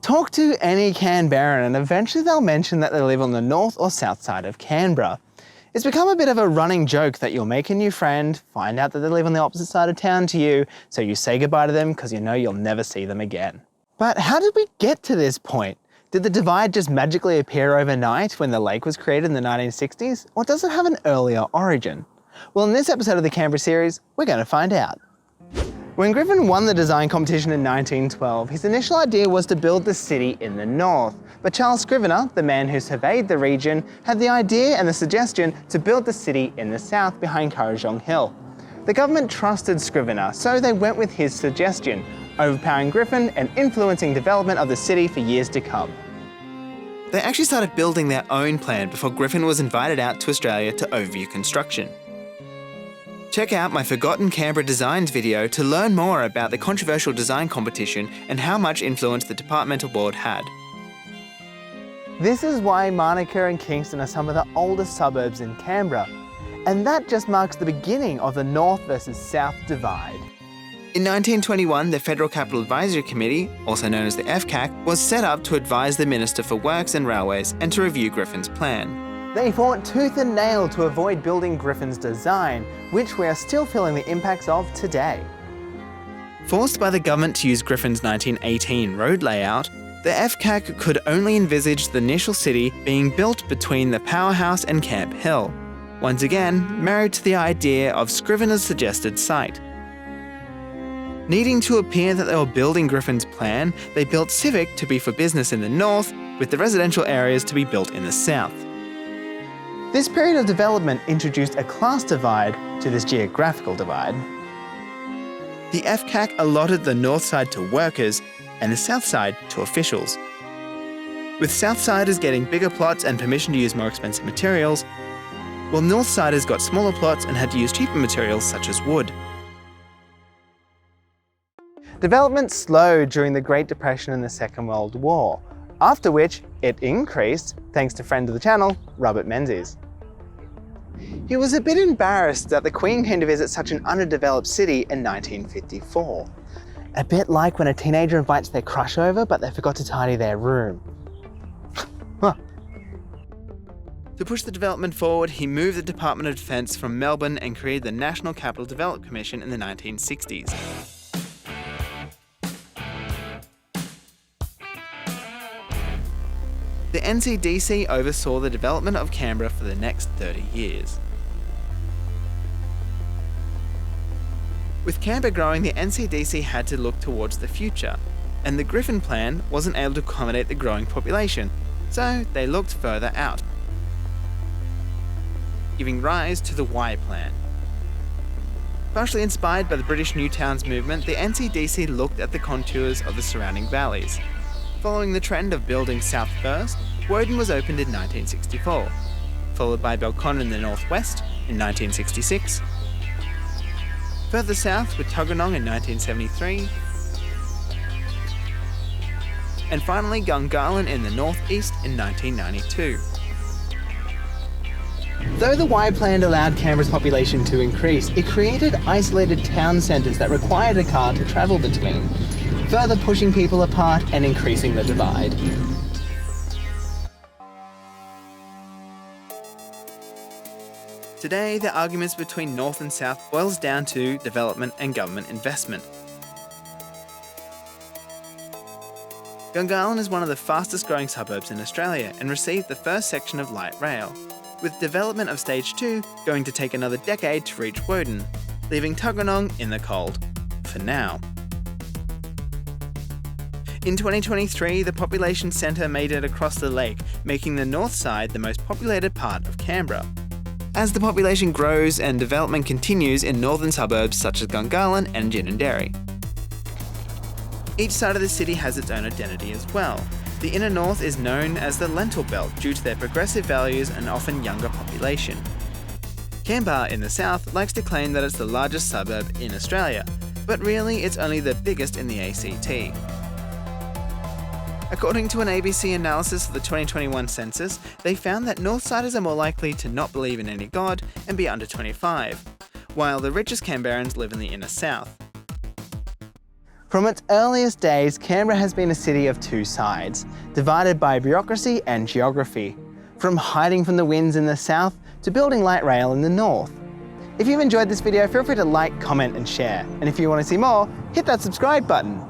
Talk to any Canberran and eventually they'll mention that they live on the north or south side of Canberra. It's become a bit of a running joke that you'll make a new friend, find out that they live on the opposite side of town to you, so you say goodbye to them because you know you'll never see them again. But how did we get to this point? Did the divide just magically appear overnight when the lake was created in the 1960s, or does it have an earlier origin? Well, in this episode of the Canberra series, we're going to find out. When Griffin won the design competition in 1912, his initial idea was to build the city in the north. But Charles Scrivener, the man who surveyed the region, had the idea and the suggestion to build the city in the south behind Kurrajong Hill. The government trusted Scrivener, so they went with his suggestion, overpowering Griffin and influencing development of the city for years to come. They actually started building their own plan before Griffin was invited out to Australia to overview construction. Check out my Forgotten Canberra Designs video to learn more about the controversial design competition and how much influence the departmental board had. This is why Monica and Kingston are some of the oldest suburbs in Canberra, and that just marks the beginning of the North versus South divide. In 1921, the Federal Capital Advisory Committee, also known as the FCAC, was set up to advise the Minister for Works and Railways and to review Griffin's plan. They fought tooth and nail to avoid building Griffin's design, which we are still feeling the impacts of today. Forced by the government to use Griffin's 1918 road layout, the FCAC could only envisage the initial city being built between the Powerhouse and Camp Hill, once again married to the idea of Scrivener's suggested site. Needing to appear that they were building Griffin's plan, they built Civic to be for business in the north, with the residential areas to be built in the south. This period of development introduced a class divide to this geographical divide. The FCAC allotted the north side to workers and the south side to officials. With Southsiders getting bigger plots and permission to use more expensive materials, while Northsiders got smaller plots and had to use cheaper materials such as wood. Development slowed during the Great Depression and the Second World War, after which it increased thanks to friend of the channel, Robert Menzies. He was a bit embarrassed that the Queen came to visit such an underdeveloped city in 1954. A bit like when a teenager invites their crush over but they forgot to tidy their room. Huh. To push the development forward, he moved the Department of Defence from Melbourne and created the National Capital Development Commission in the 1960s. The NCDC oversaw the development of Canberra for the next 30 years. With Canberra growing, the NCDC had to look towards the future, and the Griffin plan wasn't able to accommodate the growing population, so they looked further out, giving rise to the Y plan. Partially inspired by the British New Towns movement, the NCDC looked at the contours of the surrounding valleys. Following the trend of building south first, Woden was opened in 1964, followed by Belconnen in the northwest in 1966, further south with Tuggeranong in 1973, and finally Gungahlin in the northeast in 1992. Though the Y plan allowed Canberra's population to increase, it created isolated town centres that required a car to travel between, further pushing people apart and increasing the divide. Today, the arguments between North and South boils down to development and government investment. Gungahlin is one of the fastest growing suburbs in Australia and received the first section of light rail, with development of Stage 2 going to take another decade to reach Woden, leaving Tuggeranong in the cold, for now. In 2023, the population centre made it across the lake, making the north side the most populated part of Canberra. As the population grows and development continues in northern suburbs such as Gungahlin and Ginninderry. Each side of the city has its own identity as well. The inner north is known as the Lentil Belt due to their progressive values and often younger population. Canberra in the south likes to claim that it's the largest suburb in Australia, but really it's only the biggest in the ACT. According to an ABC analysis of the 2021 census, they found that Northsiders are more likely to not believe in any god and be under 25, while the richest Canberrans live in the inner south. From its earliest days, Canberra has been a city of two sides, divided by bureaucracy and geography, from hiding from the winds in the south to building light rail in the north. If you've enjoyed this video, feel free to like, comment and share. And if you want to see more, hit that subscribe button.